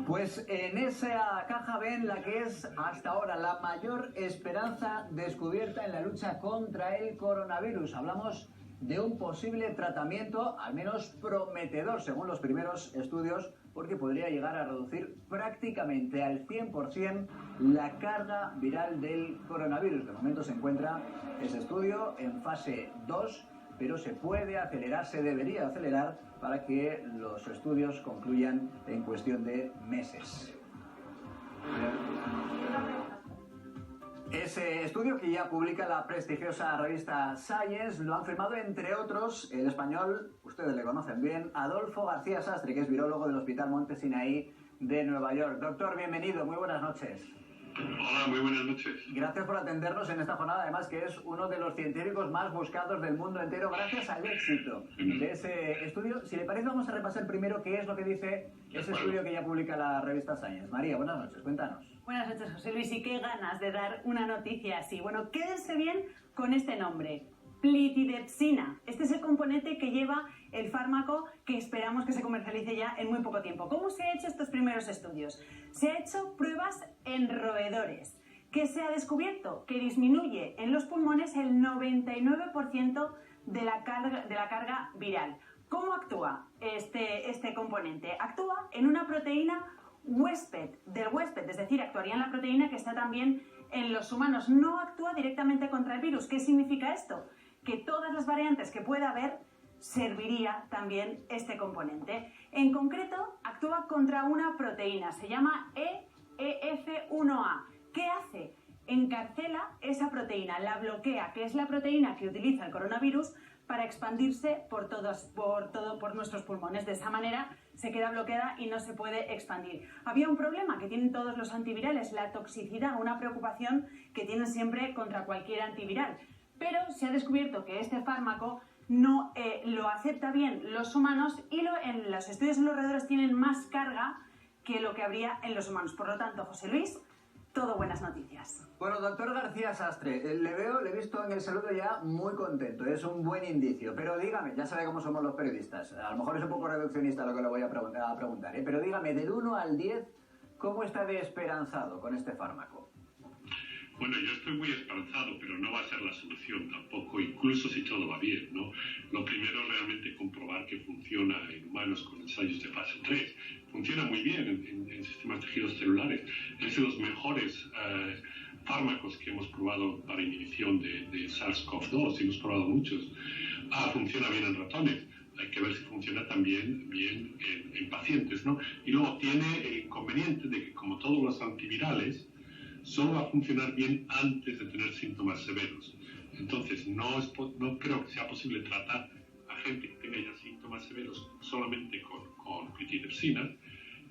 Pues en esa caja ven la que es hasta ahora la mayor esperanza descubierta en la lucha contra el coronavirus. Hablamos de un posible tratamiento, al menos prometedor, según los primeros estudios, porque podría llegar a reducir prácticamente al 100% la carga viral del coronavirus. De momento se encuentra ese estudio en fase 2, pero se puede acelerar, se debería acelerar para que los estudios concluyan en cuestión de meses. Ese estudio que ya publica la prestigiosa revista Science lo han firmado, entre otros, el español, ustedes le conocen bien, Adolfo García Sastre, que es virólogo del Hospital Monte Sinaí de Nueva York. Doctor, bienvenido, muy buenas noches. Hola, muy buenas noches. Gracias por atendernos en esta jornada, además que es uno de los científicos más buscados del mundo entero gracias al éxito de ese estudio. Si le parece, vamos a repasar primero qué es lo que dice ese estudio que ya publica la revista Science. María, buenas noches, cuéntanos. Buenas noches, José Luis, y qué ganas de dar una noticia así. Bueno, quédense bien con este nombre, plitidepsina. Este es el componente que lleva el fármaco que esperamos que se comercialice ya en muy poco tiempo. ¿Cómo se han hecho estos primeros estudios? Se han hecho pruebas en roedores. ¿Qué se ha descubierto? Que disminuye en los pulmones el 99% de la carga viral. ¿Cómo actúa este componente? Actúa en una proteína del huésped, es decir, actuaría en la proteína que está también en los humanos. No actúa directamente contra el virus. ¿Qué significa esto? Que todas las variantes que pueda haber serviría también este componente. En concreto, actúa contra una proteína, se llama EEF1A. ¿Qué hace? Encarcela esa proteína, la bloquea, que es la proteína que utiliza el coronavirus para expandirse por nuestros pulmones. De esa manera se queda bloqueada y no se puede expandir. Había un problema que tienen todos los antivirales, la toxicidad, una preocupación que tienen siempre contra cualquier antiviral. Pero se ha descubierto que este fármaco no lo acepta bien los humanos y en los estudios en los roedores tienen más carga que lo que habría en los humanos. Por lo tanto, José Luis, todo buenas noticias. Bueno, doctor García Sastre, le he visto en el saludo ya muy contento, es un buen indicio. Pero dígame, ya sabe cómo somos los periodistas, a lo mejor es un poco reduccionista lo que le voy a preguntar, pero dígame, del 1 al 10, ¿cómo está de esperanzado con este fármaco? Bueno, yo estoy muy esperanzado, pero no va a ser la solución tampoco, incluso si todo va bien, ¿no? Lo primero es realmente comprobar que funciona en humanos con ensayos de fase 3. Funciona muy bien en sistemas tejidos celulares. Es de los mejores fármacos que hemos probado para inhibición de SARS-CoV-2, y hemos probado muchos. Funciona bien en ratones. Hay que ver si funciona también bien en pacientes, ¿no? Y luego tiene el inconveniente de que, como todos los antivirales, solo va a funcionar bien antes de tener síntomas severos. Entonces, no creo que sea posible tratar a gente que tenga ya síntomas severos solamente con plitidepsina.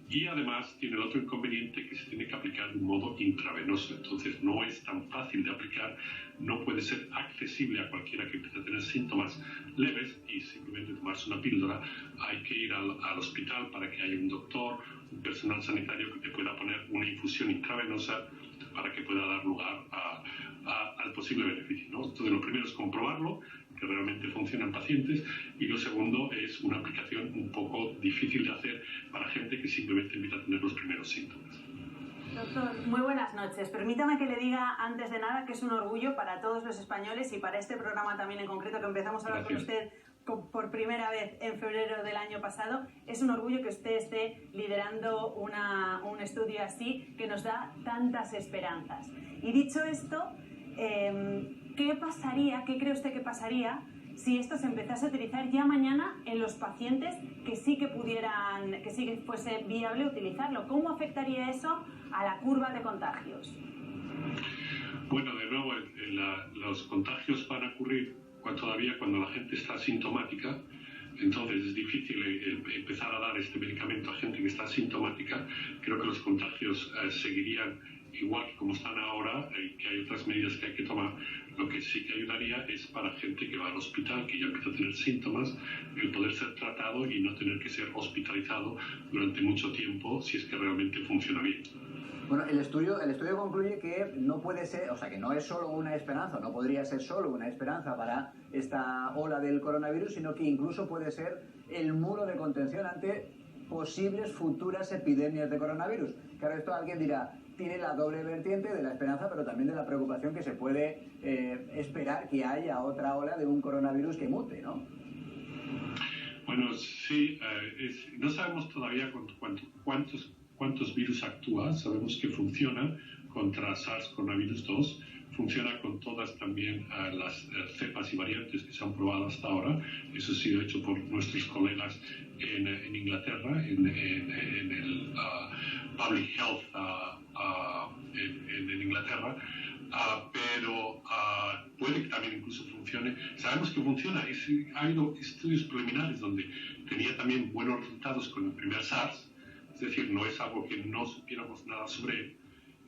Y además tiene el otro inconveniente que se tiene que aplicar de un modo intravenoso. Entonces, no es tan fácil de aplicar, no puede ser accesible a cualquiera que empiece a tener síntomas leves y simplemente tomarse una píldora. Hay que ir al hospital para que haya un doctor, un personal sanitario que te pueda poner una infusión intravenosa para que pueda dar lugar al posible beneficio, ¿no? Entonces, lo primero es comprobarlo, que realmente funciona en pacientes, y lo segundo es una aplicación un poco difícil de hacer para gente que simplemente empieza a tener los primeros síntomas. Doctor, muy buenas noches. Permítame que le diga antes de nada que es un orgullo para todos los españoles y para este programa también en concreto, que empezamos a hablar con usted por primera vez en febrero del año pasado. Es un orgullo que usted esté liderando un estudio así que nos da tantas esperanzas. Y dicho esto, ¿qué cree usted que pasaría si esto se empezase a utilizar ya mañana en los pacientes que sí que fuese viable utilizarlo? ¿Cómo afectaría eso a la curva de contagios? Bueno, de nuevo, los contagios van a ocurrir todavía cuando la gente está asintomática. Entonces es difícil empezar a dar este medicamento a gente que está asintomática. Creo que los contagios seguirían igual que como están ahora, que hay otras medidas que hay que tomar. Lo que sí que ayudaría es para gente que va al hospital, que ya empieza a tener síntomas, el poder ser tratado y no tener que ser hospitalizado durante mucho tiempo si es que realmente funciona bien. Bueno, el estudio concluye que no puede ser, o sea, que no es solo una esperanza, no podría ser solo una esperanza para esta ola del coronavirus, sino que incluso puede ser el muro de contención ante posibles futuras epidemias de coronavirus. Claro, esto alguien dirá, tiene la doble vertiente de la esperanza, pero también de la preocupación que se puede esperar que haya otra ola de un coronavirus que mute, ¿no? Bueno, sí, no sabemos todavía cuántos virus actúa. Sabemos que funciona contra SARS-CoV-2, funciona con todas también las cepas y variantes que se han probado hasta ahora. Eso ha sido hecho por nuestros colegas en Inglaterra, en el Public Health en Inglaterra. Pero puede que también incluso funcione. Sabemos que funciona. Ha habido estudios preliminares donde tenía también buenos resultados con el primer SARS, es decir, no es algo que no supiéramos nada sobre él.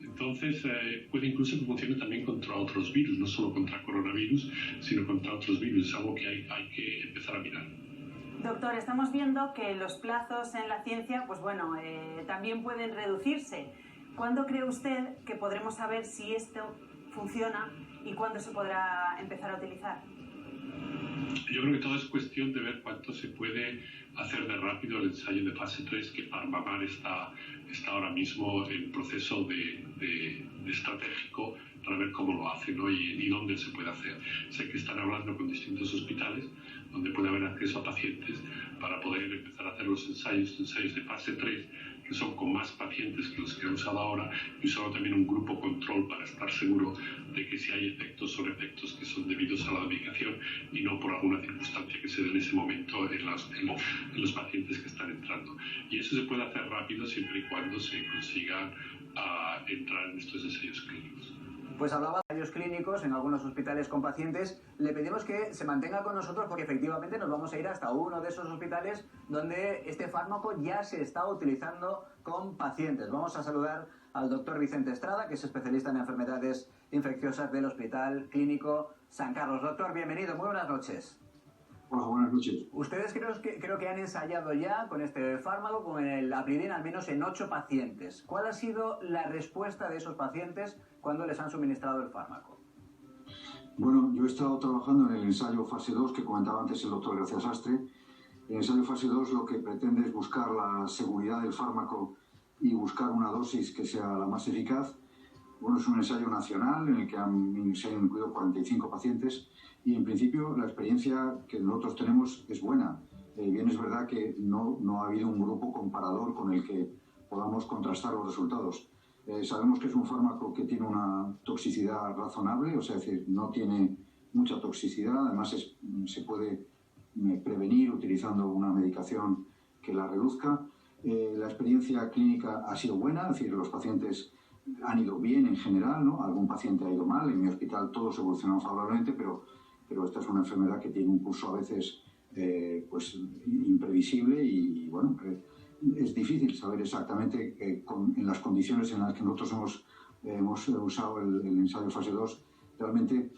Entonces, puede incluso que funcione también contra otros virus, no solo contra coronavirus, sino contra otros virus. Es algo que hay que empezar a mirar. Doctor, estamos viendo que los plazos en la ciencia, pues bueno, también pueden reducirse. ¿Cuándo cree usted que podremos saber si esto funciona y cuándo se podrá empezar a utilizar? Yo creo que todo es cuestión de ver cuánto se puede hacer de rápido el ensayo de fase 3, que PharmaMar está ahora mismo en proceso de estratégico para ver cómo lo hace, ¿no? y dónde se puede hacer. Sé que están hablando con distintos hospitales donde puede haber acceso a pacientes para poder empezar a hacer los ensayos de fase 3, que son con más pacientes que los que han usado ahora, y usando también un grupo control para estar seguro de que si hay efectos, son efectos que son debidos a la medicación y no por alguna circunstancia que se dé en ese momento en los pacientes que están entrando. Y eso se puede hacer rápido siempre y cuando se consigan entrar en estos ensayos clínicos. Pues hablaba de ensayos clínicos en algunos hospitales con pacientes. Le pedimos que se mantenga con nosotros porque efectivamente nos vamos a ir hasta uno de esos hospitales donde este fármaco ya se está utilizando con pacientes. Vamos a saludar al doctor Vicente Estrada, que es especialista en enfermedades infecciosas del Hospital Clínico San Carlos. Doctor, bienvenido, muy buenas noches. Hola, buenas noches. Ustedes creo que han ensayado ya con este fármaco, con el Apridin, al menos en 8 pacientes. ¿Cuál ha sido la respuesta de esos pacientes cuando les han suministrado el fármaco? Bueno, yo he estado trabajando en el ensayo fase 2 que comentaba antes el doctor García Sastre. El ensayo fase 2 lo que pretende es buscar la seguridad del fármaco y buscar una dosis que sea la más eficaz. Bueno, es un ensayo nacional en el que se han incluido 45 pacientes y en principio la experiencia que nosotros tenemos es buena. Bien es verdad que no ha habido un grupo comparador con el que podamos contrastar los resultados. Sabemos que es un fármaco que tiene una toxicidad razonable, o sea, es decir, no tiene mucha toxicidad, además se puede prevenir utilizando una medicación que la reduzca. La experiencia clínica ha sido buena, es decir, los pacientes han ido bien en general, ¿no? Algún paciente ha ido mal, en mi hospital todos evolucionaron favorablemente, pero esta es una enfermedad que tiene un curso a veces pues imprevisible y bueno, es difícil saber exactamente en las condiciones en las que nosotros hemos usado el ensayo fase 2 realmente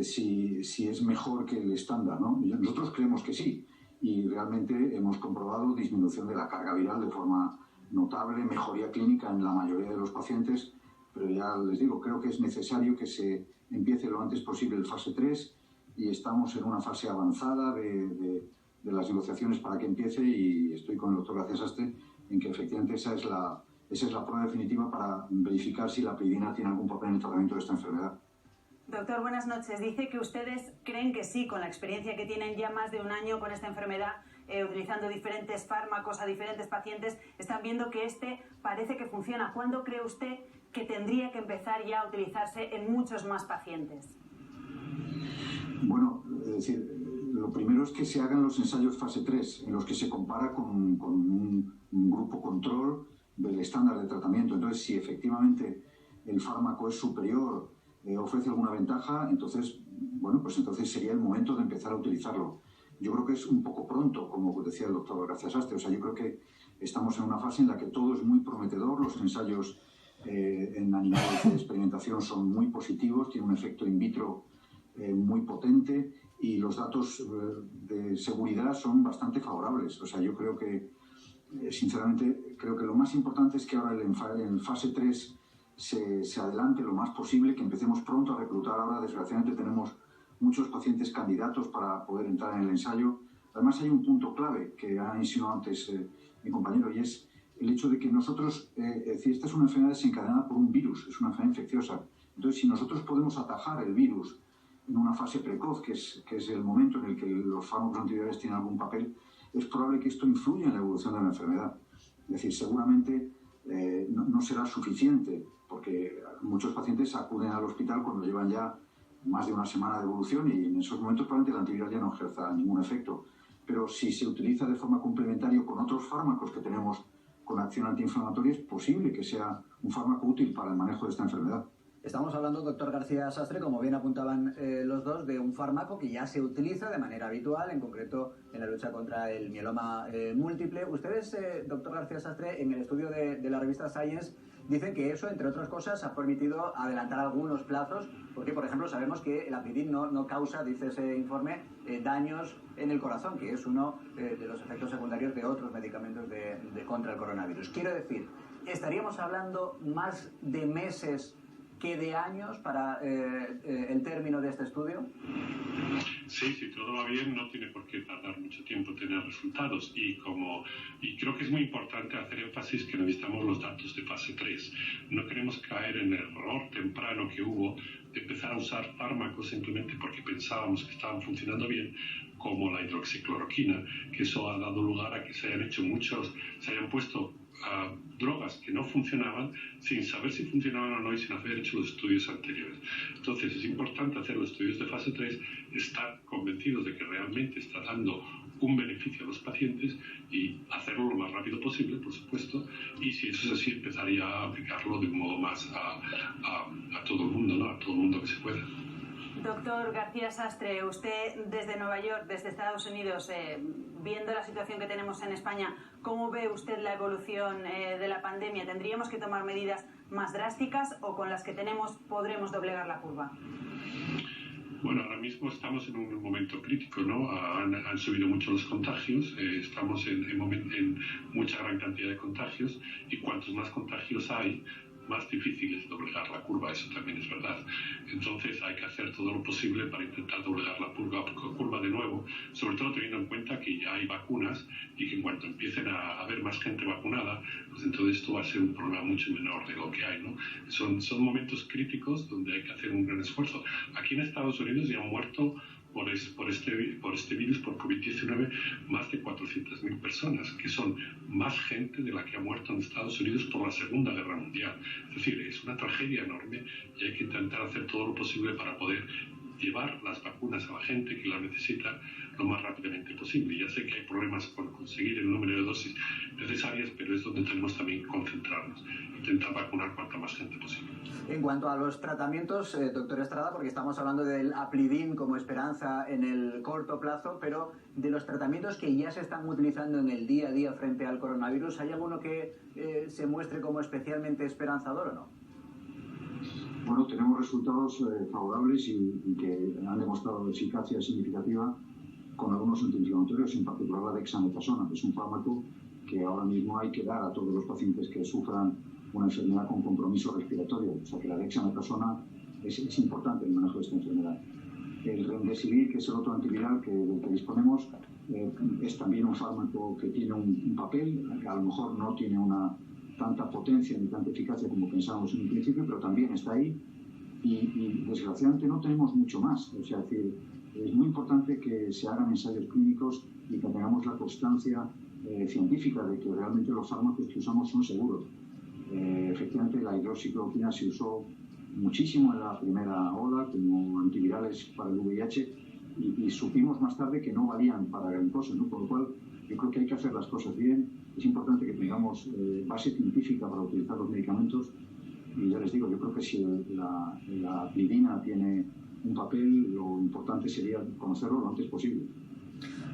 si es mejor que el estándar, ¿no? Nosotros creemos que sí y realmente hemos comprobado disminución de la carga viral de forma notable, mejoría clínica en la mayoría de los pacientes, pero ya les digo, creo que es necesario que se empiece lo antes posible el fase 3 y estamos en una fase avanzada de las negociaciones para que empiece y estoy con el doctor García Sastre en que efectivamente esa es la prueba definitiva para verificar si la apridina tiene algún papel en el tratamiento de esta enfermedad. Doctor, buenas noches. Dice que ustedes creen que sí, con la experiencia que tienen ya más de un año con esta enfermedad, utilizando diferentes fármacos a diferentes pacientes, están viendo que este parece que funciona. ¿Cuándo cree usted que tendría que empezar ya a utilizarse en muchos más pacientes? Bueno, es decir, lo primero es que se hagan los ensayos fase 3, en los que se compara con un grupo control del estándar de tratamiento. Entonces, si efectivamente el fármaco es superior, ofrece alguna ventaja, entonces, bueno, pues entonces sería el momento de empezar a utilizarlo. Yo creo que es un poco pronto, como decía el doctor García Sastre. O sea, yo creo que estamos en una fase en la que todo es muy prometedor. Los ensayos en animales de experimentación son muy positivos, tienen un efecto in vitro muy potente y los datos de seguridad son bastante favorables. O sea, yo creo que, sinceramente, creo que lo más importante es que ahora en fase 3 se adelante lo más posible, que empecemos pronto a reclutar. Ahora, desgraciadamente, tenemos muchos pacientes candidatos para poder entrar en el ensayo. Además, hay un punto clave que ha insinuado antes mi compañero, y es el hecho de que nosotros, si esta es una enfermedad desencadenada por un virus, es una enfermedad infecciosa. Entonces, si nosotros podemos atajar el virus en una fase precoz, que es el momento en el que los fármacos antivirales tienen algún papel, es probable que esto influya en la evolución de la enfermedad. Es decir, seguramente no será suficiente, porque muchos pacientes acuden al hospital cuando llevan ya más de una semana de evolución y en esos momentos probablemente el antiviral ya no ejerza ningún efecto. Pero si se utiliza de forma complementaria con otros fármacos que tenemos con acción antiinflamatoria, es posible que sea un fármaco útil para el manejo de esta enfermedad. Estamos hablando, doctor García Sastre, como bien apuntaban los dos, de un fármaco que ya se utiliza de manera habitual, en concreto en la lucha contra el mieloma múltiple. Ustedes, doctor García Sastre, en el estudio de la revista Science, dicen que eso, entre otras cosas, ha permitido adelantar algunos plazos, porque, por ejemplo, sabemos que el aplidin no causa, dice ese informe, daños en el corazón, que es uno de los efectos secundarios de otros medicamentos contra el coronavirus. Quiero decir, ¿estaríamos hablando más de meses que de años para el término de este estudio? Sí, si todo va bien, no tiene por qué tardar mucho tiempo tener resultados. Y creo que es muy importante hacer énfasis que necesitamos los datos de fase 3. No queremos caer en el error temprano que hubo de empezar a usar fármacos simplemente porque pensábamos que estaban funcionando bien, como la hidroxicloroquina, que eso ha dado lugar a que se hayan puesto drogas que no funcionaban sin saber si funcionaban o no y sin haber hecho los estudios anteriores. Entonces es importante hacer los estudios de fase 3, estar convencidos de que realmente está dando un beneficio a los pacientes y hacerlo lo más rápido posible, por supuesto, y si eso es así, empezaría a aplicarlo de un modo más a todo el mundo, ¿no? A todo el mundo que se pueda. Doctor García Sastre, usted desde Nueva York, desde Estados Unidos, viendo la situación que tenemos en España, ¿cómo ve usted la evolución de la pandemia? ¿Tendríamos que tomar medidas más drásticas o con las que tenemos podremos doblegar la curva? Bueno, ahora mismo estamos en un momento crítico, ¿no? Han subido mucho los contagios, estamos en mucha gran cantidad de contagios y cuantos más contagios hay, más difícil es doblegar la curva, eso también es verdad. Entonces hay que hacer todo lo posible para intentar doblegar la curva de nuevo, sobre todo teniendo en cuenta que ya hay vacunas y que en cuanto empiecen a haber más gente vacunada, pues entonces esto va a ser un problema mucho menor de lo que hay, ¿no? Son momentos críticos donde hay que hacer un gran esfuerzo. Aquí en Estados Unidos ya han muerto por este virus, por COVID-19, más de 400.000 personas, que son más gente de la que ha muerto en Estados Unidos por la Segunda Guerra Mundial. Es decir, es una tragedia enorme y hay que intentar hacer todo lo posible para poder llevar las vacunas a la gente que las necesita lo más rápidamente posible. Ya sé que hay problemas con conseguir el número de dosis necesarias, pero es donde tenemos también que concentrarnos, intentar vacunar cuanta más gente posible. En cuanto a los tratamientos, doctor Estrada, porque estamos hablando del aplidin como esperanza en el corto plazo, pero de los tratamientos que ya se están utilizando en el día a día frente al coronavirus, ¿hay alguno que se muestre como especialmente esperanzador o no? Bueno, tenemos resultados favorables y que han demostrado eficacia significativa con algunos antiinflamatorios, en particular la dexametasona, que es un fármaco que ahora mismo hay que dar a todos los pacientes que sufran una enfermedad con compromiso respiratorio. O sea que la dexametasona es importante en el manejo de esta enfermedad. El remdesivir, que es el otro antiviral del que disponemos, es también un fármaco que tiene un papel, que a lo mejor no tiene tanta potencia ni tanta eficacia como pensábamos en un principio, pero también está ahí y desgraciadamente no tenemos mucho más. O sea, es muy importante que se hagan ensayos clínicos y que tengamos la constancia científica de que realmente los fármacos que usamos son seguros. Efectivamente, la hidroxicloroquina se usó muchísimo en la primera ola como antivirales para el VIH y supimos más tarde que no valían para gran cosa, ¿no? Por lo cual yo creo que hay que hacer las cosas bien. Es importante que tengamos base científica para utilizar los medicamentos y ya les digo, yo creo que si la aplidina tiene un papel, lo importante sería conocerlo lo antes posible.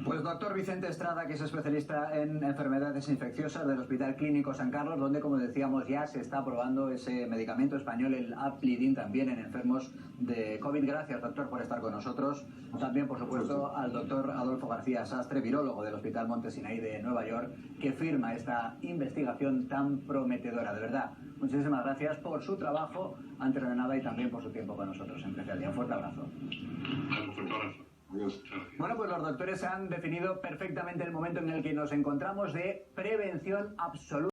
Pues doctor Vicente Estrada, que es especialista en enfermedades infecciosas del Hospital Clínico San Carlos, donde, como decíamos, ya se está probando ese medicamento español, el aplidin, también en enfermos de COVID. Gracias, doctor, por estar con nosotros. También, por supuesto, al doctor Adolfo García Sastre, virólogo del Hospital Monte Sinaí de Nueva York, que firma esta investigación tan prometedora. De verdad, muchísimas gracias por su trabajo, antes de nada, y también por su tiempo con nosotros en Especialidad. Un fuerte abrazo. Un fuerte abrazo. Adiós. Bueno, pues los doctores han definido perfectamente el momento en el que nos encontramos de prevención absoluta.